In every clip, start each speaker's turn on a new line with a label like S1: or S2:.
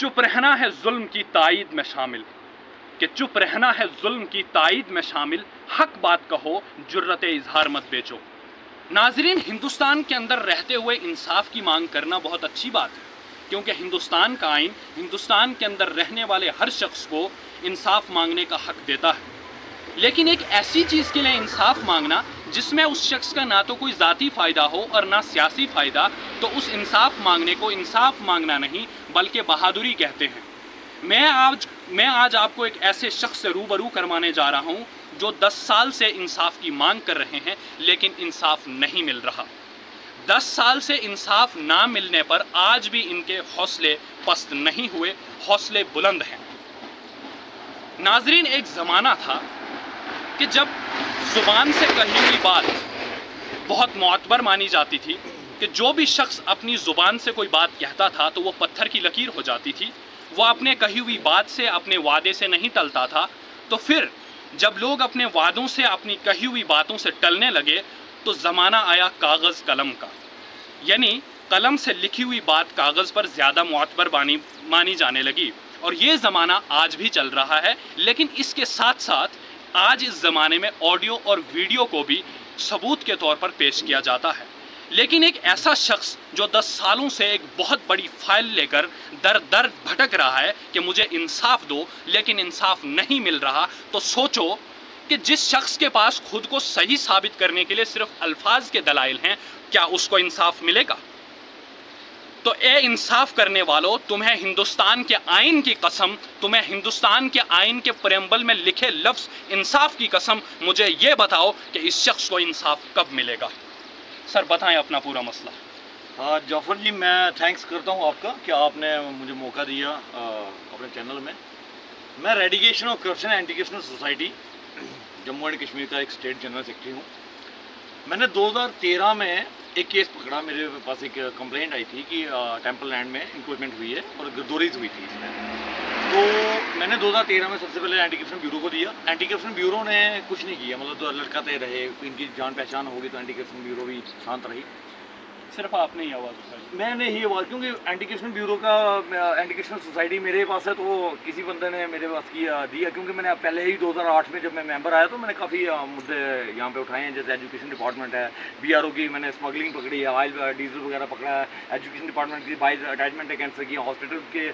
S1: चुप रहना है जुल्म की तायीद में शामिल, कि चुप रहना है जुल्म की तायीद में शामिल, हक बात कहो जुर्रत इजहार मत बेचो। नाजरीन, हिंदुस्तान के अंदर रहते हुए इंसाफ की मांग करना बहुत अच्छी बात है, क्योंकि हिंदुस्तान का आइन हिंदुस्तान के अंदर रहने वाले हर शख्स को इंसाफ मांगने का हक देता है। लेकिन एक ऐसी चीज़ के लिए इंसाफ मांगना जिसमें उस शख्स का ना तो कोई ज़ाती फ़ायदा हो और ना सियासी फ़ायदा, तो उस इंसाफ मांगने को इंसाफ मांगना नहीं बल्कि बहादुरी कहते हैं। मैं आज आपको एक ऐसे शख्स से रूबरू करवाने जा रहा हूँ जो 10 साल से इंसाफ की मांग कर रहे हैं, लेकिन इंसाफ नहीं मिल रहा। 10 साल से इंसाफ ना मिलने पर आज भी इनके हौसले पस्त नहीं हुए, हौसले बुलंद हैं। नाजरीन, एक ज़माना था कि जब ज़ुबान से कही हुई बात बहुत मोअतबर मानी जाती थी, कि जो भी शख्स अपनी ज़ुबान से कोई बात कहता था तो वो पत्थर की लकीर हो जाती थी। वो अपने कही हुई बात से, अपने वादे से नहीं टलता था। तो फिर जब लोग अपने वादों से, अपनी कही हुई बातों से टलने लगे, तो ज़माना आया कागज़ कलम का। यानी कलम से लिखी हुई बात कागज़ पर ज़्यादा मुअतबर मानी जाने लगी। और ये ज़माना आज भी चल रहा है, लेकिन इसके साथ साथ आज इस ज़माने में ऑडियो और वीडियो को भी सबूत के तौर पर पेश किया जाता है। लेकिन एक ऐसा शख्स जो 10 सालों से एक बहुत बड़ी फाइल लेकर दर दर भटक रहा है कि मुझे इंसाफ दो, लेकिन इंसाफ नहीं मिल रहा, तो सोचो कि जिस शख्स के पास खुद को सही साबित करने के लिए सिर्फ अल्फाज के दलाइल हैं, क्या उसको इंसाफ मिलेगा? तो ए इंसाफ करने वालों, तुम्हें हिंदुस्तान के आइन की कसम, तुम्हें हिंदुस्तान के आइन के प्रेम्बल में लिखे लफ्ज़ इंसाफ की कसम, मुझे ये बताओ कि इस शख्स को इंसाफ कब मिलेगा? सर बताएं अपना पूरा मसला।
S2: हाँ जाफ़र जी, मैं थैंक्स करता हूँ आपका कि आपने मुझे मौका दिया अपने चैनल में। मैं रेडिकेशन और corruption anti corruption society Jammu and Kashmir का एक स्टेट जनरल सेक्रेटरी हूँ। मैंने 2013 में एक केस पकड़ा। मेरे पास एक कंप्लेंट आई थी कि टेम्पल लैंड में इंक्रोचमेंट हुई है और गर्दोरीज हुई थी इसमें। तो मैंने 2013 में सबसे पहले एंटी करप्शन ब्यूरो को दिया। एंटी करप्शन ब्यूरो ने कुछ नहीं किया, मतलब तो लड़काते रहे, इनकी जान पहचान होगी तो एंटी करप्शन ब्यूरो भी शांत रही।
S1: सिर्फ आपने ही आवाज़ उठाई?
S2: मैंने ही आवाज़, क्योंकि एंटी करप्शन ब्यूरो का एंटी करप्शन सोसाइटी मेरे पास है, तो किसी बंदे ने मेरे पास दिया। क्योंकि मैंने पहले ही 2008 में जब मैं मेंबर आया तो मैंने काफ़ी मुद्दे यहाँ पे उठाए हैं। जैसे एजुकेशन डिपार्टमेंट है, BRO की मैंने स्मगलिंग पकड़ी है, ऑयल डीजल वगैरह पकड़ा है, एजुकेशन डिपार्टमेंट की बाइज अटैचमेंट कैंसिल किया, हॉस्पिटल के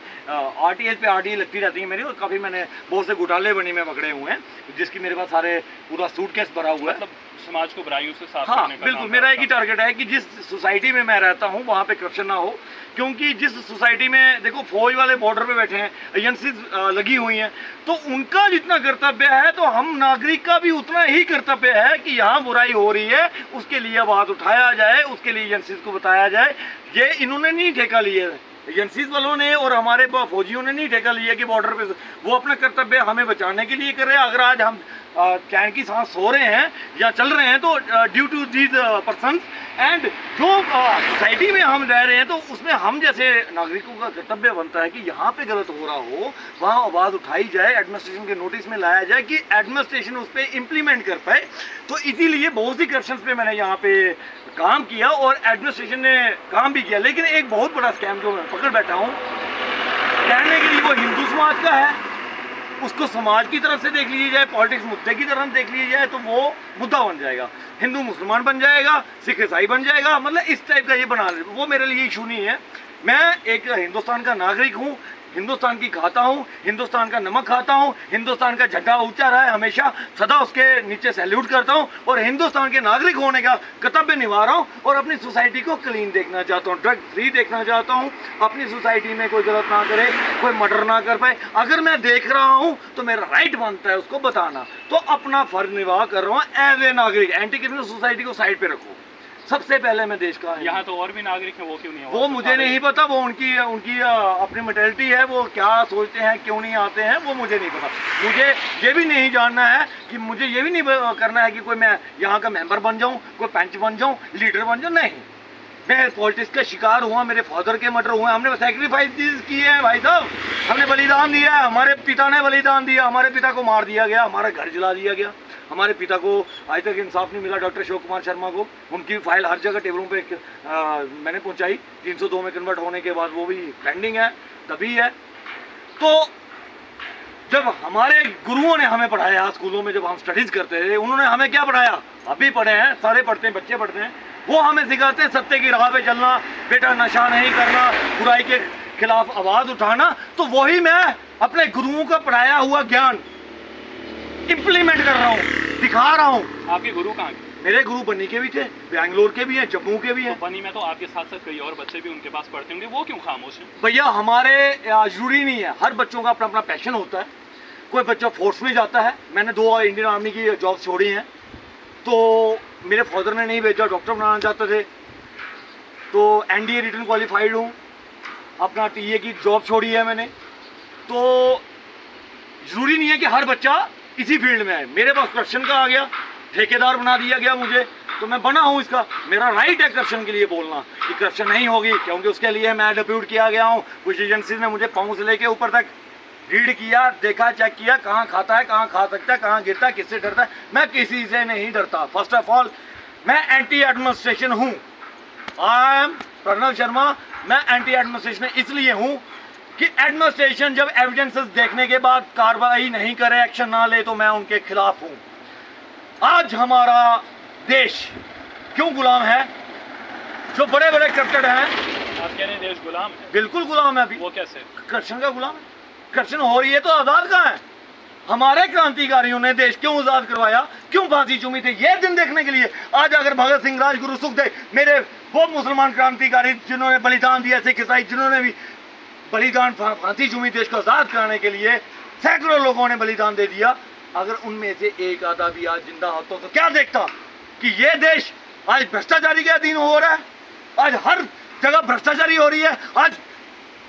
S2: RTS पे RTA लगती रहती है मेरी, और काफ़ी मैंने बहुत से घोटाले बने में पकड़े हुए हैं, जिसकी मेरे पास सारे पूरा सूटकेस भरा हुआ है।
S1: समाज को बुराइयों से साफ
S2: हाँ
S1: करने का
S2: बिल्कुल, मेरा एक ही टारगेट है कि जिस सोसाइटी में मैं रहता हूँ वहाँ पे करप्शन ना हो। क्योंकि जिस सोसाइटी में देखो फौज वाले बॉर्डर पे बैठे हैं, एजेंसीज लगी हुई हैं, तो उनका जितना कर्तव्य है तो हम नागरिक का भी उतना ही कर्तव्य है कि यहाँ बुराई हो रही है, उसके लिए आवाज़ उठाया जाए, उसके लिए एजेंसीज को बताया जाए। ये इन्होंने नहीं ठेका लिया, एजेंसीज वालों ने और हमारे फौजियों ने नहीं ठेका लिया कि बॉर्डर पे वो अपना कर्तव्य हमें बचाने के लिए कर रहे हैं। अगर आज हम चैन की सांस सो रहे हैं या चल रहे हैं तो due to these persons, and जो सोसाइटी में हम रह रहे हैं तो उसमें हम जैसे नागरिकों का कर्तव्य बनता है कि यहाँ पे गलत हो रहा हो वहाँ आवाज़ उठाई जाए, एडमिनिस्ट्रेशन के नोटिस में लाया जाए कि एडमिनिस्ट्रेशन उस पर इम्प्लीमेंट कर पाए। तो इसीलिए बहुत सी करप्शन पे मैंने यहाँ पे काम किया और एडमिनिस्ट्रेशन ने काम भी किया। लेकिन एक बहुत बड़ा स्कैम जो मैं पकड़ बैठा हूँ, कहने के लिए वो हिंदू समाज का है, उसको समाज की तरफ से देख लीजिए जाए, पॉलिटिक्स मुद्दे की तरफ देख लीजिए जाए तो वो मुद्दा बन जाएगा, हिंदू मुसलमान बन जाएगा, सिख ईसाई बन जाएगा, मतलब इस टाइप का ये बना ले। वो मेरे लिए इशू नहीं है। मैं एक हिंदुस्तान का नागरिक हूँ, हिंदुस्तान की खाता हूँ, हिंदुस्तान का नमक खाता हूँ, हिंदुस्तान का झंडा ऊंचा रहा है हमेशा, सदा उसके नीचे सैल्यूट करता हूँ और हिंदुस्तान के नागरिक होने का कर्तव्य निभा रहा हूँ और अपनी सोसाइटी को क्लीन देखना चाहता हूँ, ड्रग फ्री देखना चाहता हूँ। अपनी सोसाइटी में कोई गलत ना करे, कोई मर्डर ना कर पाए। अगर मैं देख रहा हूँ तो मेरा राइट बनता है उसको बताना, तो अपना फर्ज निभा कर रहा हूँ एज ए नागरिक। एंटी करप्शन सोसाइटी को साइड पे रखो। सबसे पहले मैं देश का, यहाँ
S1: तो और भी नागरिक हैं, वो क्यों नहीं है?
S2: वो मुझे नहीं पता, वो उनकी अपनी मेंटालिटी है, वो क्या सोचते हैं, क्यों नहीं आते हैं, वो मुझे नहीं पता। मुझे ये भी नहीं जानना है कि मुझे ये भी नहीं करना है कि कोई मैं यहाँ का मेंबर बन जाऊँ, कोई पंच बन जाऊँ, लीडर बन जाऊँ। नहीं, मैं पॉलिटिक्स का शिकार हुआ, मेरे फादर के मर्डर हुए, हमने सेक्रीफाइस किए हैं भाई साहब, हमने बलिदान दिया है, हमारे पिता ने बलिदान दिया, हमारे पिता को मार दिया गया, हमारा घर जला दिया गया, हमारे पिता को आज तक इंसाफ नहीं मिला। डॉक्टर अशोक कुमार शर्मा को, उनकी फाइल हर जगह टेबलों पे मैंने पहुंचाई, 302 में कन्वर्ट होने के बाद वो भी पेंडिंग है, तभी है। तो जब हमारे गुरुओं ने हमें पढ़ाया स्कूलों में, जब हम स्टडीज करते थे, उन्होंने हमें क्या पढ़ाया, अभी पढ़े हैं, सारे पढ़ते हैं, बच्चे पढ़ते हैं, वो हमें सिखाते हैं सत्य की राह पे चलना, बेटा नशा नहीं करना, बुराई के खिलाफ आवाज उठाना। तो वही मैं अपने गुरुओं का पढ़ाया हुआ ज्ञान इंप्लीमेंट कर रहा हूँ, दिखा रहा हूँ।
S1: आपके गुरु कहाँ के?
S2: मेरे गुरु बनी के भी थे, बैंगलोर के भी हैं, जम्मू के भी हैं।
S1: तो बनी में तो आपके साथ साथ कई और बच्चे भी उनके पास पढ़ते होंगे, वो क्यों खामोश हैं?
S2: भैया हमारे जरूरी नहीं है, हर बच्चों का अपना अपना पैशन होता है। कोई बच्चा फोर्स में जाता है, मैंने 2 इंडियन आर्मी की जॉब छोड़ी हैं, तो मेरे फादर ने नहीं भेजा, डॉक्टर बनाना चाहते थे, तो NDA रिटर्न क्वालिफाइड हूँ, अपना TA की जॉब छोड़ी है मैंने। तो जरूरी नहीं है कि हर बच्चा इसी फील्ड में है। मेरे पास करप्शन का आ गया, ठेकेदार बना दिया गया मुझे, तो मैं बना हूँ इसका, मेरा राइट है करप्शन के लिए बोलना कि करप्शन नहीं होगी, क्योंकि उसके लिए मैं डिप्यूट किया गया हूँ। कुछ एजेंसी ने मुझे पाँव से लेके ऊपर तक रीड किया, देखा, चेक किया, कहाँ खाता है, कहाँ खा सकता है, कहाँ गिरता है, किससे डरता है। मैं किसी से नहीं डरता। फर्स्ट ऑफ ऑल मैं एंटी एडमिनिस्ट्रेशन हूँ, आई एम प्रणव शर्मा। मैं एंटी एडमिनिस्ट्रेशन इसलिए हूँ कि एडमिनिस्ट्रेशन जब एविडेंसेस देखने के बाद कार्रवाई नहीं करे, एक्शन ना ले, तो मैं उनके खिलाफ हूँ। आज हमारा देश क्यों गुलाम है? जो बड़े बड़े करप्टेड हैं।
S1: आप कह रहे हैं देश गुलाम है?
S2: बिल्कुल गुलाम है। अभी
S1: वो कैसे?
S2: करप्शन का गुलाम है। करप्शन हो रही है तो आजाद कहाँ है? हमारे क्रांतिकारियों ने देश क्यों आजाद करवाया, क्यों फांसी चूमी थे? ये दिन देखने के लिए। आज अगर भगत सिंह, राजगुरु, सुखदेव, मेरे वो मुसलमान क्रांतिकारी जिन्होंने बलिदान दिया, सिख ईसाई जिन्होंने भी बलिदान, फांसी चूमी देश को आजाद कराने के लिए, सैकड़ों लोगों ने बलिदान दे दिया। अगर उनमें से एक आधा भी आज जिंदा होता तो क्या देखता कि ये देश आज भ्रष्टाचारी के अधीन हो रहा है। आज हर जगह भ्रष्टाचारी हो रही है। आज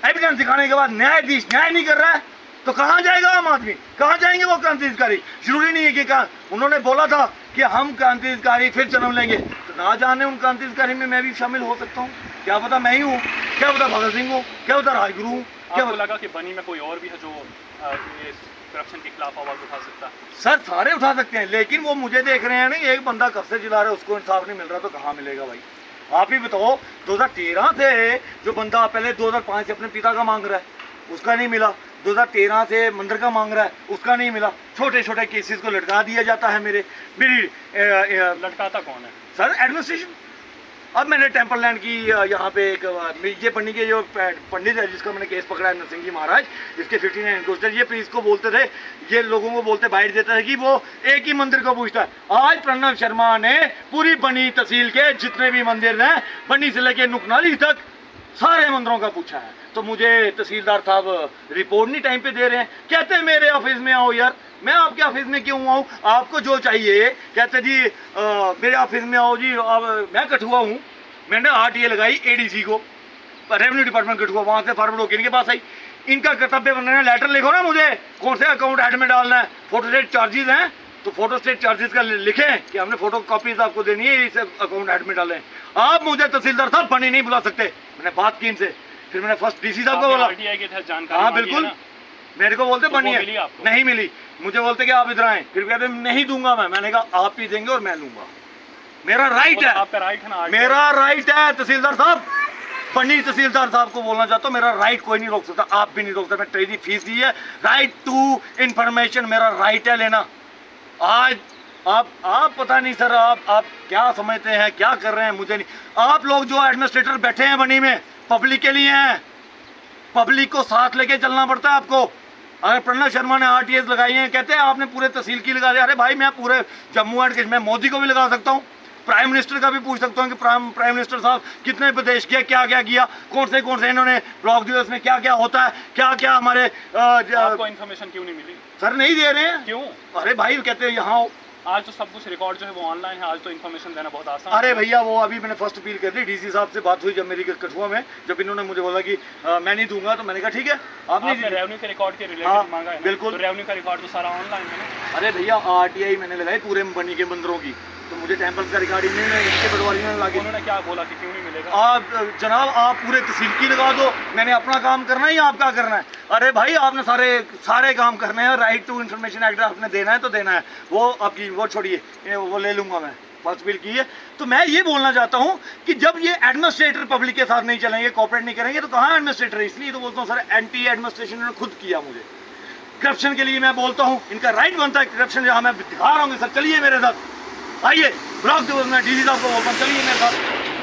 S2: एविडेंस दिखाने के बाद न्यायाधीश न्याय नहीं कर रहा है, तो कहाँ जाएगा आम आदमी? कहाँ जाएंगे वो क्रांतिकारी? जरूरी नहीं है कि कहा, उन्होंने बोला था कि हम क्रांतिकारी फिर जन्म लेंगे, तो ना जाने उन क्रांतिकारी में मैं भी शामिल हो सकता हूँ। क्या पता मैं ही हूँ, क्या पता भगत सिंह हूँ, क्या पता राजगुरु हूँ।
S1: क्या लगा कि बनी में कोई और भी है जो करप्शन के खिलाफ आवाज उठा सकता है?
S2: सर सारे उठा सकते हैं, लेकिन वो मुझे देख रहे हैं नहीं, एक बंदा कब से चिल्ला रहा है, उसको इंसाफ नहीं मिल रहा, तो कहाँ मिलेगा भाई? आप ही बताओ। 2013 से जो बंदा पहले 2005 से अपने पिता का मांग रहा है, उसका नहीं मिला। 2013 से मंदिर का मांग रहा है, उसका नहीं मिला। छोटे छोटे केसेस को लटका दिया जाता है। मेरी
S1: लटकाता कौन है?
S2: Sir administration. अब मैंने टेम्पल लैंड की यहाँ पे एक ये पढ़ने के जो पंडित है जिसका मैंने केस पकड़ा है, नरसिंह जी महाराज, इसके 59 एनकाउंटर, ये पुलिस को बोलते थे, ये लोगों को बोलते बाइट देता है कि वो एक ही मंदिर को पूछता है। आज प्रणव शर्मा ने पूरी बनी तहसील के जितने भी मंदिर हैं, बनी से लेके नुकनाली तक, सारे मंदिरों का पूछा है। तो मुझे तहसीलदार साहब रिपोर्ट नहीं टाइम पे दे रहे हैं। कहते हैं मेरे ऑफिस में आओ। यार मैं आपके ऑफिस में क्यों आऊँ? आपको जो चाहिए कहते जी मेरे ऑफिस में आओ जी। अब मैं कठुआ हूँ, मैंने RTA लगाई ADC को, रेवेन्यू डिपार्टमेंट कठुआ, वहाँ से फॉरवर्ड होकर इनके पास आई। इनका कर्तव्य बनना, लेटर लिखो ना मुझे कौन से अकाउंट ऐड में डालना है, फोटो स्टेट चार्जेस हैं तो फोटो स्टेट चार्जेस का लिखें कि हमने फोटो कॉपीज आपको देनी है, इस अकाउंट ऐड में डालें। आप मुझे तहसीलदार साहब बनी नहीं बुला सकते। मैंने बात की इनसे, फिर मैंने फर्स्ट DC साहब को बोला। हाँ बिल्कुल, मेरे को बोलते बनी है, नहीं मिली। मुझे बोलते कि आप इधर आए, फिर कहते नहीं दूंगा मैं। मैंने कहा आप ही देंगे और मैं लूंगा, मेरा राइट है,
S1: आपका राइट है ना,
S2: मेरा राइट है। तहसीलदार साहब, पंडित तहसीलदार साहब को बोलना चाहता हूँ, मेरा राइट कोई नहीं रोक सकता, आप भी नहीं रोक सकते। मैं ट्रेडी फीस दी है, राइट टू इंफॉर्मेशन मेरा राइट है लेना। आज आप पता नहीं सर, आप क्या समझते हैं, क्या कर रहे हैं, मुझे नहीं। आप लोग जो एडमिनिस्ट्रेटर बैठे हैं बनी में, पब्लिक के लिए हैं, पब्लिक को साथ लेके चलना पड़ता है आपको। अगर प्रणव शर्मा ने RTS लगाई हैं, कहते हैं आपने पूरे तहसील की लगा दिया। अरे भाई मैं पूरे जम्मू एंड कश्मीर, मैं मोदी को भी लगा सकता हूँ, प्राइम मिनिस्टर का भी पूछ सकता हूँ कि प्राइम मिनिस्टर साहब कितने प्रदेश किया, क्या क्या किया, कौन से इन्होंने ब्लॉक दिए, उसमें क्या क्या होता है, क्या क्या हमारे
S1: आपको इन्फॉर्मेशन क्यों नहीं मिली?
S2: सर नहीं दे रहे हैं।
S1: क्यों?
S2: अरे भाई कहते हैं यहाँ
S1: आज तो सब कुछ रिकॉर्ड जो है वो ऑनलाइन है, आज तो इन्फॉर्मेशन देना बहुत आसान।
S2: अरे भैया वो अभी मैंने फर्स्ट अपील कर दी, DC साहब से बात हुई जब मेरी कठुआ में, जब इन्होंने मुझे बोला कि मैं नहीं दूंगा, तो मैंने कहा ठीक है। आपने
S1: रेवेन्यू के रिकॉर्ड के रिलेटेड मांगा है?
S2: बिल्कुल,
S1: तो रेवेन्यू का रिकॉर्ड तो सारा ऑनलाइन है ना।
S2: अरे भैया RTI मैंने लगाई पूरे बनी के मंदिरों की, तो मुझे टेम्पल्स का रिकॉर्ड ही नहीं, इनके पटवारी ने लगा।
S1: उन्होंने क्या बोला कि क्यों नहीं मिलेगा?
S2: आप जनाब आप पूरे तहसील की लगा दो, मैंने अपना काम करना है या आपका करना है? अरे भाई आपने सारे काम करने हैं, राइट टू इन्फॉर्मेशन एक्ट आपने देना है तो देना है। वो आपकी वो छोड़िए, वो ले लूँगा मैं। फर्स्ट बिल की है। तो मैं ये बोलना चाहता हूं कि जब ये एडमिनिस्ट्रेटर पब्लिक के साथ नहीं चलेंगे, कोऑपरेट नहीं करेंगे, तो कहाँ एडमिनिस्ट्रेटर? इसलिए तो बोलता हूँ सर, एंटी एडमिनिस्ट्रेशन ने खुद किया मुझे। करप्शन के लिए मैं बोलता हूँ, इनका राइट बनता है करप्शन जहाँ मैं दिखा रहा हूँ। सर चलिए मेरे साथ, आइए ब्लॉक दिवस में डीसी साहब को बोलता हूँ चलिए मेरे साथ,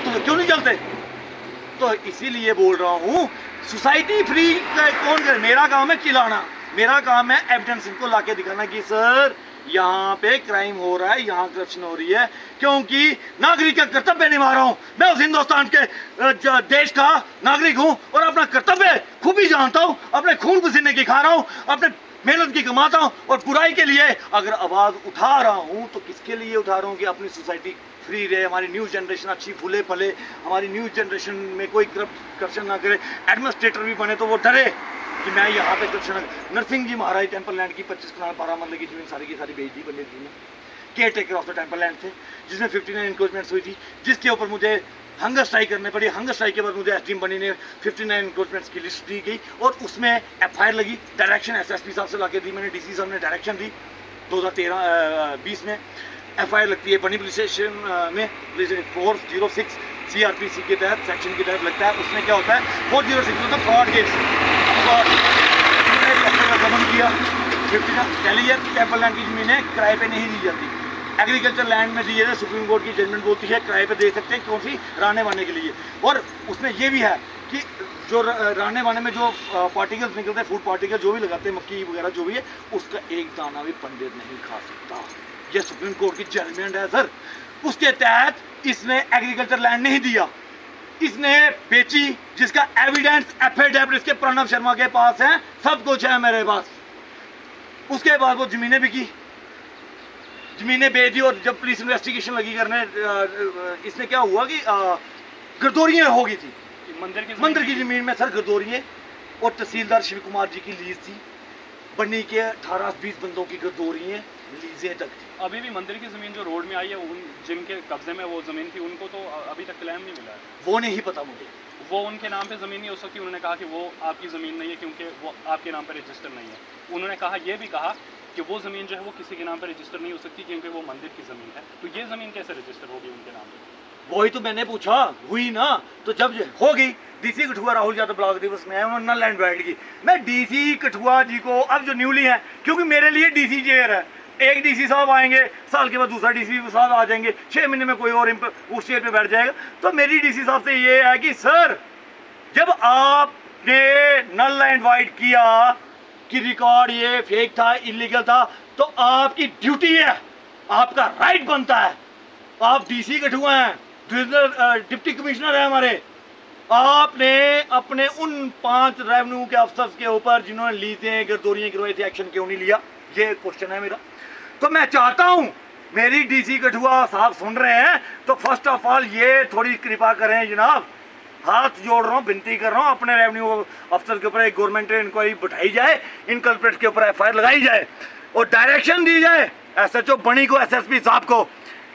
S2: तो क्यों नहीं चलते? तो इसीलिए बोल रहा हूँ सोसाइटी फ्री कौन करे? मेरा काम है चिल्लाना, मेरा काम है एविडेंस इनको लाके दिखाना कि सर यहाँ पे क्राइम हो रहा है, यहाँ करप्शन हो रही है, क्योंकि नागरिक का कर्तव्य निभा रहा हूँ। मैं उस हिंदुस्तान के देश का नागरिक हूँ और अपना कर्तव्य खूबी जानता हूँ, अपने खून पसीने की खा रहा हूँ, अपने मेहनत की कमाता हूँ, और बुराई के लिए अगर आवाज़ उठा रहा हूँ तो किसके लिए उठा रहा हूँ? कि अपनी सोसाइटी फ्री रहे, हमारी न्यू जनरेशन अच्छी फूले फले, हमारी न्यू जनरेशन में कोई करप्शन ना करे, एडमिनिस्ट्रेटर भी बने तो वो डरे कि मैं यहाँ पे करप्शन। नरसिंह जी महाराज टेम्पल लैंड की 25 कनाल 12 मरले की जमीन सारी की सारी बेच दी पंडित जी ने, care taker of the temple land थे, जिसमें 59 इंक्रोचमेंट्स हुई थी, जिसके ऊपर मुझे हंगर स्ट्राइक करने पड़ी। हंगर स्ट्राइक के बाद मुझे एसडीएम बनी ने 59 इंक्रोचमेंट्स की लिस्ट दी गई और उसमें एफआईआर लगी। डायरेक्शन एसएसपी साहब से लाके दी मैंने, डीसी साहब ने डायरेक्शन दी 2013-20 में। एफआईआर लगती है बनी पुलिस स्टेशन में 406 सीआरपीसी के तहत, सेक्शन के तहत लगता है। उसमें क्या होता है, 406 मतलब फ्रॉड केस, फ्रॉड का गमन किया। 59 टेलीयर टेम्पल लैंड की जमीनें किराए पे नहीं दी जाती, एग्रीकल्चर लैंड में दिए थे। सुप्रीम कोर्ट की जजमेंट बोलती है किराए पे दे सकते हैं, कौन सी? रहने वाने के लिए। और उसमें ये भी है कि जो रहने वाने में जो पार्टिकल्स निकलते हैं, फूड पार्टिकल जो भी लगाते हैं, मक्की वगैरह जो भी है, उसका एक दाना भी पंडित नहीं खा सकता। ये सुप्रीम कोर्ट की जजमेंट है सर। उसके तहत इसने एग्रीकल्चर लैंड नहीं दिया, इसने बेची, जिसका एविडेंस एफिडेविट इसके प्रणव शर्मा के पास है, सब कुछ है मेरे पास। उसके बाद वो जमीनें बिकी, जमीनें बेच दी। और जब पुलिस इन्वेस्टिगेशन लगी करने, इसमें क्या हुआ कि गर्दौरियाँ हो गई थी मंदिर की जमीन में सर, गर्दौरियाँ। और तहसीलदार शिव कुमार जी की लीज थी, बनी के 18-20 बंदों की गर्दौरियाँ लीजें तक थी।
S1: अभी भी मंदिर की जमीन जो रोड में आई है, उन जिनके कब्जे में वो जमीन थी, उनको तो अभी तक क्लेम नहीं मिला है।
S2: वो नहीं पता मुझे,
S1: वो उनके नाम पे ज़मीन नहीं हो सकती। उन्होंने कहा कि वो आपकी ज़मीन नहीं है क्योंकि वो आपके नाम पर रजिस्टर नहीं है। उन्होंने कहा, ये भी कहा कि वो ज़मीन जो है वो किसी के नाम पर रजिस्टर नहीं हो सकती क्योंकि वो मंदिर की ज़मीन है। तो ये ज़मीन कैसे रजिस्टर होगी उनके नाम पर?
S2: वही तो मैंने पूछा, हुई ना? तो जब हो गई, डीसी कठुआ राहुल यादव ब्लॉक दिवस में आए, उन्होंने नल लैंड वाइड की। मैं डीसी कठुआ जी को, अब जो न्यूली है, क्योंकि मेरे लिए डीसी चेयर है, एक डीसी साहब आएंगे, साल के बाद दूसरा डीसी साहब आ जाएंगे, 6 महीने में कोई और उस चेयर पे बैठ जाएगा। तो मेरी डीसी साहब से ये है कि सर, जब आपने नल लैंड वाइड किया कि रिकॉर्ड ये फेक था, इलीगल था, तो आपकी ड्यूटी है, आपका राइट बनता है। आप डीसी कठुआ हैं, डिप्टी कमिश्नर है हमारे, आपने अपने उन 5 रेवेन्यू के अफसर के ऊपर जिन्होंने लीजें गर्दौरियां करवाई थी, एक्शन क्यों नहीं लिया? ये क्वेश्चन है मेरा। तो मैं चाहता हूं मेरी डीसी कठुआ साहब सुन रहे हैं तो फर्स्ट ऑफ ऑल ये थोड़ी कृपा करें जनाब, हाथ जोड़ रहा हूँ, विनती कर रहा हूँ, अपने रेवेन्यू अफसर के ऊपर एक गवर्नमेंट इंक्वायरी बैठाई जाए, इन कल्प्रेट के ऊपर एफआईआर लगाई जाए और डायरेक्शन दी जाए एसएचओ बनी को, एसएसपी साहब को,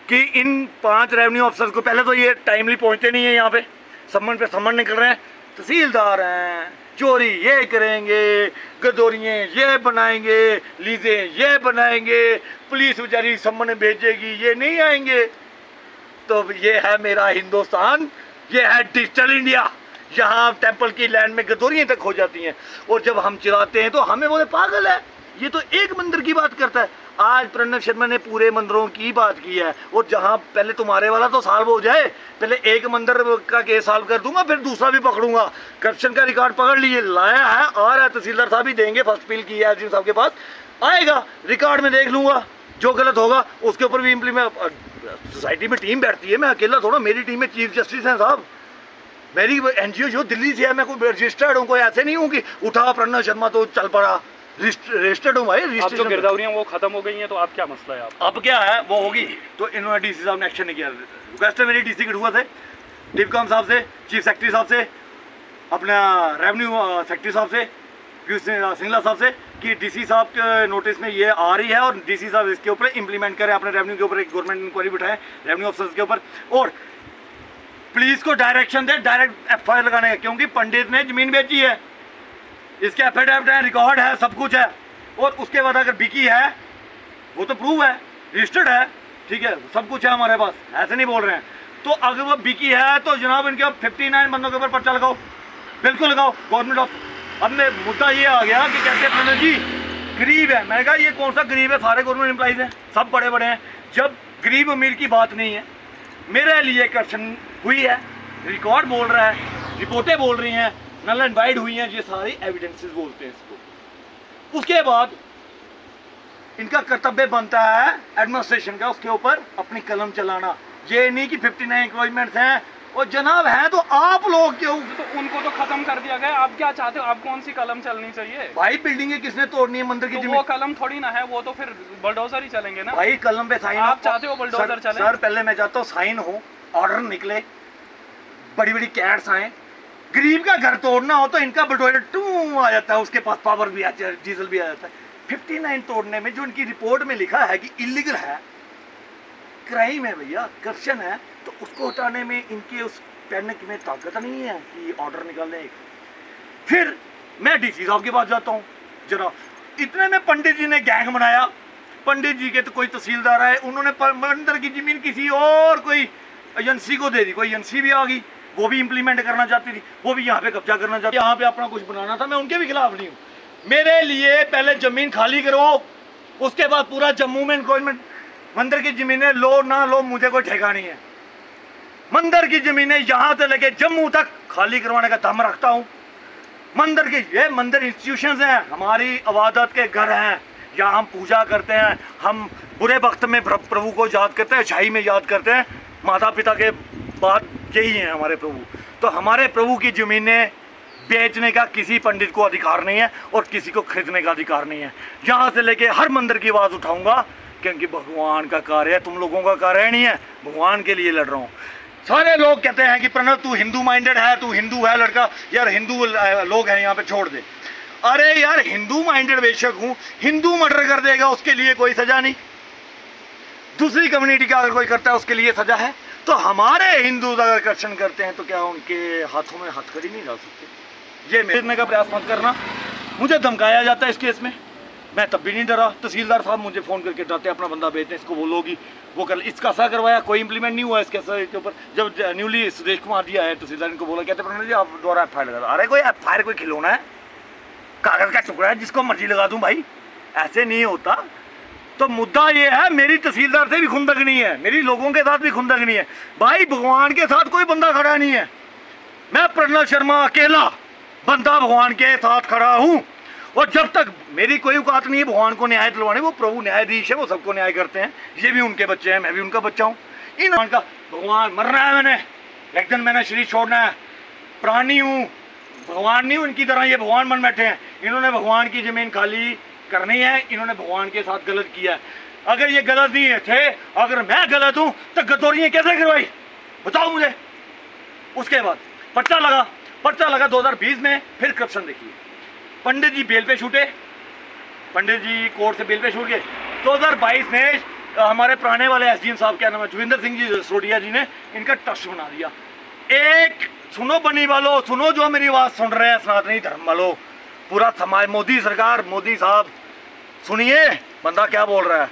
S2: कि इन 5 रेवेन्यू अफसर को, पहले तो ये टाइमली पहुँचते नहीं है यहाँ पे, सम्मन पे सम्मन निकल रहे हैं, तहसीलदार हैं, चोरी ये करेंगे, गदौरियाँ ये बनाएंगे, लीजें ये बनाएंगे, पुलिस बेचारी सम्मन भेजेगी, ये नहीं आएंगे। तो ये है मेरा हिंदुस्तान, ये है डिजिटल इंडिया, यहाँ टेम्पल की लैंड में गदौरियाँ तक हो जाती हैं। और जब हम चिल्लाते हैं तो हमें बोले पागल है, ये तो एक मंदिर की बात करता है। आज प्रणव शर्मा ने पूरे मंदिरों की बात की है, और जहाँ पहले तुम्हारे वाला तो सॉल्व हो जाए, पहले एक मंदिर का केस सॉल्व कर दूंगा, फिर दूसरा भी पकड़ूंगा। करप्शन का रिकॉर्ड पकड़ लिए, लाया है, आ रहा है, तहसीलदार साहब ही देंगे, फर्स्ट अपील की है एसडीएम साहब के पास, आएगा, रिकॉर्ड में देख लूंगा, जो गलत होगा उसके ऊपर भी इम्प्लीमेंट। सोसाइटी में टीम बैठती है, मैं अकेला थोड़ा, मेरी टीम में चीफ जस्टिस हैं साहब, मेरी एनजीओ जो दिल्ली से है, मैं कोई रजिस्टर्ड हूँ, कोई ऐसे नहीं हूँ कि उठा प्रणव शर्मा तो चल पड़ा, रजिस्टर्ड हूँ भाई।
S1: अब जो गिरदावरियाँ वो खत्म हो गई हैं, तो आप क्या मसला है? अब
S2: क्या है, वो होगी तो इन्होंने डीसी साहब ने एक्शन नहीं किया। रिक्वेस्ट है मेरी डीसी कठुआ से, डिपकॉम साहब से, चीफ सेक्रेटरी साहब से, अपना रेवेन्यू सेक्रेटरी साहब से, पीयूष सिंगला साहब से, कि डीसी साहब के नोटिस में ये आ रही है और डीसी साहब इसके ऊपर इंप्लीमेंट करें, अपने रेवेन्यू के ऊपर एक गवर्नमेंट इंक्वायरी बिठाएं रेवेन्यू अफसर्स के ऊपर, और पुलिस को डायरेक्शन दे डायरेक्ट एफआईआर लगाने का, क्योंकि पंडित ने जमीन बेची है, इसके एफिडेविट है, रिकॉर्ड है, सब कुछ है। और उसके बाद अगर बिकी है वो तो प्रूव है, रजिस्टर्ड है, ठीक है, सब कुछ है हमारे पास, ऐसे नहीं बोल रहे हैं। तो अगर वो बिकी है तो जनाब इनके 59 बंदों के ऊपर पर्चा लगाओ, बिल्कुल लगाओ गवर्नमेंट ऑफ। अब मुद्दा ये आ गया कि कहते हैं प्रणव जी गरीब है। मैंने कहा ये कौन सा गरीब है, सारे गवर्नमेंट एम्प्लॉइज हैं, सब बड़े बड़े हैं। जब गरीब अमीर की बात नहीं है, मेरे लिए करप्शन हुई है, रिकॉर्ड बोल रहा है, रिपोर्टें बोल रही हैं, नल एंड वाइड हुई हैं, ये सारी एविडेंसेस बोलते हैं इसको। उसके बाद इनका कर्तव्य बनता है एडमिनिस्ट्रेशन का उसके ऊपर अपनी कलम चलाना। ये नहीं कि 59 इंक्रोचमेंट्स हैं और जनाब हैं तो आप लोग क्यों,
S1: तो उनको तो खत्म कर दिया गया। आप क्या चाहते हो, आप कौन सी कलम चलनी चाहिए?
S2: भाई बिल्डिंगें किसने तोड़नी है मंदिर की
S1: तो
S2: जमीन?
S1: वो कलम थोड़ी ना है, वो तो फिर बुलडोजर ही चलेंगे ना।
S2: भाई कलम पे साइन
S1: आप चाहते हो बुलडोजर चले?
S2: सर पहले मैं चाहता हूँ साइन हो, ऑर्डर निकले, बड़ी बड़ी कैट्स आए। गरीब का घर तोड़ना हो तो इनका बुलडोजर टू आ जाता है, उसके पास पावर भी आता है, डीजल भी आ जाता है। 59 तोड़ने में जो इनकी रिपोर्ट में लिखा है कि इलीगल है, क्राइम है भैया, करप्शन है, तो उसको हटाने में इनके उस पेन में ताकत नहीं है कि ऑर्डर निकालने। फिर मैं डीसी साहब के पास जाता हूँ, जरा इतने में पंडित जी ने गैंग बनाया। पंडित जी के तो कोई तहसीलदार है, उन्होंने मंदिर की जमीन किसी और कोई एजेंसी को दे दी। कोई एजेंसी भी आ गई, वो भी इंप्लीमेंट करना चाहती थी, वो भी यहाँ पे कब्जा करना चाहती, यहाँ पे अपना कुछ बनाना था। मैं उनके भी खिलाफ नहीं हूँ। मेरे लिए पहले जमीन खाली करवाओ, उसके बाद पूरा जम्मू में इंक्रोचमेंट। मंदिर की जमीनें लो ना लो मुझे कोई ठेका नहीं है, मंदिर की जमीनें यहाँ से लेके जम्मू तक खाली करवाने का दम रखता हूँ। मंदिर की ये मंदिर इंस्टीट्यूशंस हैं, हमारी इबादत के घर हैं, यहाँ हम पूजा करते हैं, हम बुरे वक्त में प्रभु को याद करते हैं, अच्छाई में याद करते हैं। माता पिता के बाद यही हैं हमारे प्रभु। तो हमारे प्रभु की ज़मीनें बेचने का किसी पंडित को अधिकार नहीं है और किसी को खरीदने का अधिकार नहीं है। यहाँ से लेके हर मंदिर की आवाज़ उठाऊंगा, क्योंकि भगवान का कार्य है, तुम लोगों का कार्य नहीं है। भगवान के लिए लड़ रहा हूँ। सारे लोग कहते हैं कि प्रणव तू हिंदू माइंडेड है, तू हिंदू है लड़का, यार हिंदू लोग हैं यहाँ पे छोड़ दे। अरे यार हिंदू माइंडेड बेशक हूँ, हिंदू मर्डर कर देगा उसके लिए कोई सजा नहीं, दूसरी कम्युनिटी का अगर कोई करता है उसके लिए सजा है। तो हमारे हिंदू अगर करप्शन करते हैं तो क्या उनके हाथों में हथकड़ी नहीं डाल सकते? ये मेरने का प्रयास मत करना। मुझे धमकाया जाता है इस केस में, मैं तब भी नहीं डरा। तहसीलदार साहब मुझे फ़ोन करके डराते अपना बंदा भेजते हैं, इसको बोलोगी वो कर, इसका ऐसा करवाया, कोई इंप्लीमेंट नहीं हुआ इसके असर के ऊपर। जब न्यूली सुरेश कुमार जी आए तहसीलदार, इनको बोला, कहते प्रणव जी आप दोबारा FIR लगा दो। अरे कोई FIR कोई खिलौना है, कागज़ का टुकड़ा है, जिसको मर्जी लगा दूँ भाई, ऐसे नहीं होता। तो मुद्दा ये है, मेरी तहसीलदार से भी खुंदकनी है, मेरी लोगों के साथ भी खुंदकनी है भाई। भगवान के साथ कोई बंदा खड़ा नहीं है, मैं प्रणव शर्मा अकेला बंदा भगवान के साथ खड़ा हूँ। और जब तक मेरी कोई औकात नहीं है भगवान को न्याय दिलवाने, वो प्रभु न्यायाधीश है, वो सबको न्याय करते हैं। ये भी उनके बच्चे हैं, मैं भी उनका बच्चा हूँ। इन का भगवान मरना है, मैंने एक दिन मैंने शरीर छोड़ना है, प्राणी हूँ, भगवान नहीं हूँ इनकी तरह। ये भगवान बन बैठे हैं, इन्होंने भगवान की ज़मीन खाली करनी है, इन्होंने भगवान के साथ गलत किया है। अगर ये गलत नहीं थे, अगर मैं गलत हूँ तो गद्दौरियाँ कैसे करवाई बताओ मुझे। उसके बाद पर्चा लगा 2020 में। फिर करप्शन देखिए, पंडित जी बेल पे छूटे, पंडित जी कोर्ट से बेल पे छूट गए। 2022 में हमारे पुराने वाले SDM साहब, क्या नाम है, जोगिंदर सिंह जी सिसोदिया जी ने इनका ट्रस्ट बना दिया। एक सुनो बनी वालों, सुनो जो मेरी आवाज़ सुन रहे हैं, सनातनी धर्म वालों, पूरा समाज, मोदी सरकार, मोदी साहब सुनिए बंदा क्या बोल रहा है।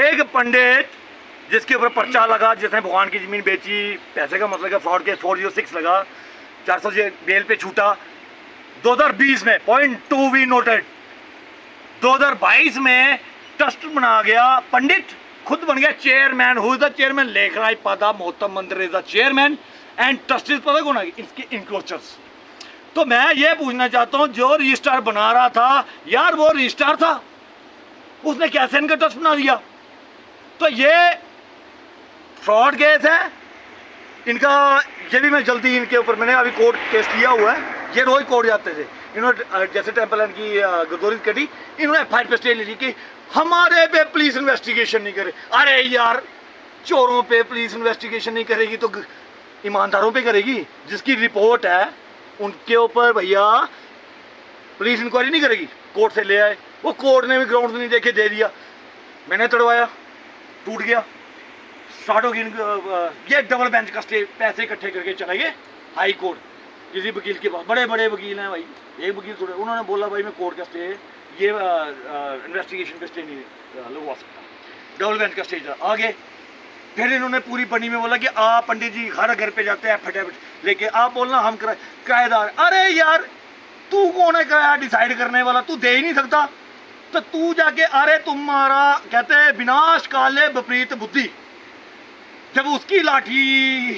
S2: एक पंडित जिसके ऊपर पर्चा लगा, जिसने भगवान की ज़मीन बेची, पैसे का मतलब फ्रॉड केस 406 लगा, 400 बेल पे छूटा 2020 में, .2 वी नोटेड। 2022 में ट्रस्ट बना गया, पंडित खुद बन गया chairman. Who is the chairman? Lekhraj पादा मोहतम मंदिर is the chairman and trust is पता कौन है? इसके इंक्रोचर्स। तो मैं ये पूछना चाहता हूँ, जो रजिस्ट्रार बना रहा था यार, वो रजिस्ट्रार था, उसने कैसे इनका ट्रस्ट बना दिया? तो ये फ्रॉड केस है इनका। ये भी मैं जल्दी इनके ऊपर, मैंने अभी कोर्ट केस किया हुआ है, ये रोज कोर्ट जाते थे। इन्होंने जैसे टेम्पल रन की गद्दौरी कटी, इन्होंने FIR पे स्टे ले ली कि हमारे पे पुलिस इन्वेस्टिगेशन नहीं करे। अरे यार, चोरों पे पुलिस इन्वेस्टिगेशन नहीं करेगी तो ईमानदारों पे करेगी। जिसकी रिपोर्ट है उनके ऊपर भैया पुलिस इंक्वायरी नहीं करेगी। कोर्ट से ले आए, वो कोर्ट ने भी ग्राउंड नहीं देखे दे दिया, मैंने तड़वाया, टूट गया, स्टार्ट हो गई। ये डबल बेंच का स्टे, पैसे इकट्ठे करके चले गए हाई कोर्ट किसी वकील के पास। बड़े बड़े वकील हैं भाई, एक वकील थोड़े, उन्होंने बोला भाई मैं कोर्ट का स्टे, ये इन्वेस्टिगेशन का स्टे नहीं लगवा सकता, डबल बेंच का स्टे आगे फिर इन्होंने पूरी पढ़ी में बोला कि आप पंडित जी हर घर पे जाते हैं फटाफट लेके, आप बोलना हम किराएदार। अरे यार तू कौन है किराया डिसाइड करने वाला, तू दे ही नहीं सकता, तो तू जाके, अरे तुम्हारा कहते हैं विनाश काले विपरीत बुद्धि, जब उसकी लाठी,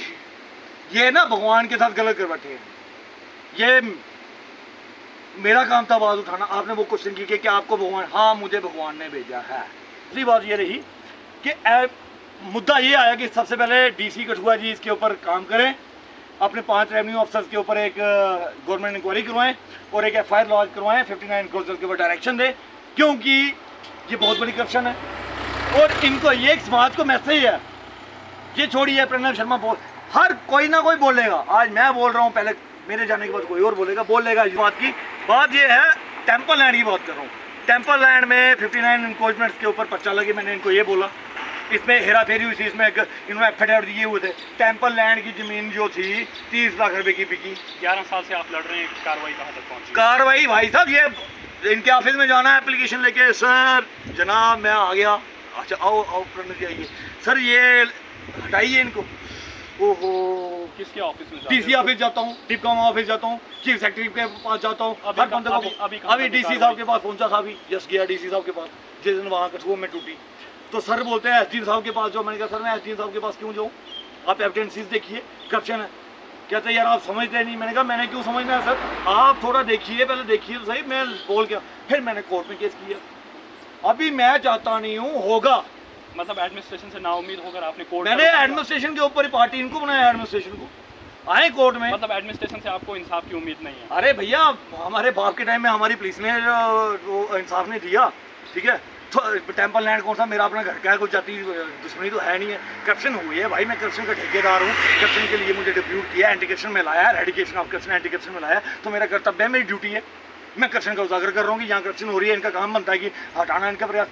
S2: ये ना भगवान के साथ गलत कर बैठे हैं। ये मेरा काम था आवाज उठाना, आपने वो क्वेश्चन की कि क्या आपको भगवान, हाँ मुझे भगवान ने भेजा है। दूसरी बात ये रही कि मुद्दा ये आया कि सबसे पहले डीसी कठुआ जी इसके ऊपर काम करें, अपने 5 रेवेन्यू अफसर्स के ऊपर एक गवर्नमेंट इंक्वायरी करवाएं और एक FIR लॉन्च करवाएं, 59 करोड़ के ऊपर डायरेक्शन दें, क्योंकि ये बहुत बड़ी करप्शन है। और इनको ये एक समाज को मैसेज है, ये छोड़िए प्रणव शर्मा बोल, हर कोई ना कोई बोलेगा, आज मैं बोल रहा हूँ, पहले मेरे जाने के बाद कोई और बोलेगा इस बात की। बात ये है टेम्पल लैंड की बात कर रहा हूँ। टेम्पल लैंड में 59 इंक्रोचमेंट्स के ऊपर पर्चा लगे, मैंने इनको ये बोला, इसमें हेरा फेरी हुई थी, इसमें इन्होंने एफिडेविट दिए हुए थे। टेम्पल लैंड की ज़मीन जो थी 30 लाख रुपए की बिकी।
S1: 11 साल से आप लड़ रहे हैं, कार्रवाई कहाँ तक पहुँची?
S2: कार्रवाई भाई साहब, ये इनके ऑफिस में जाना है एप्लीकेशन लेके, सर जनाब मैं आ गया, अच्छा आओ आओ प्रणव जी आइए, सर ये हटाइए इनको। ओहो,
S1: किसके ऑफिस में?
S2: डीसी ऑफिस जाता हूँ, डिपकॉम ऑफिस जाता हूँ, चीफ सेक्रेटरी के पास जाता हूँ, हर बंदे को। अभी डीसी साहब के पास पहुंचा था, अभी जस्ट गया डीसी साहब के पास, जिस दिन वहाँ कठुआ में टूटी, तो सर बोलते हैं एसडीएम साहब के पास जाओ। मैंने कहा सर मैं एसडीएम साहब के पास क्यों जाऊँ, आप एविडेंसेस देखिए, करप्शन है। कहते यार आप समझते नहीं। मैंने कहा मैंने क्यों समझना है सर, आप थोड़ा देखिए, पहले देखिए तो सही। मैं बोल के फिर मैंने कोर्ट में केस किया। अभी मैं चाहता नहीं हूँ, होगा
S1: मतलब एडमिनिस्ट्रेशन से नाउम्मीद होकर आपने कोर्ट,
S2: मैंने एडमिनिस्ट्रेशन के ऊपर ही पार्टी इनको बनाया, एडमिनिस्ट्रेशन को आए कोर्ट में,
S1: मतलब एडमिनिस्ट्रेशन से आपको इंसाफ की उम्मीद नहीं है?
S2: अरे भैया हमारे बाप के टाइम में हमारी पुलिस ने इंसाफ नहीं दिया, ठीक है। तो टेम्पल लैंड कौन सा मेरा अपना घर का है, कोई जाति दुश्मनी तो है नहीं है। करप्शन हुई है भाई, मैं करप्शन का ठेकेदार हूँ, करप्शन के लिए मुझे डिप्यूट किया, एंटी करप्शन में लाया, रेडिकेशन ऑफ करप्शन एंटी करप्शन में लाया, तो मेरा कर्तव्य है, मेरी ड्यूटी है, मैं करप्शन का उजागर कर रहा हूँ कि यहाँ करप्शन हो रही है, इनका काम बनता है कि हटाना इनका प्रयास।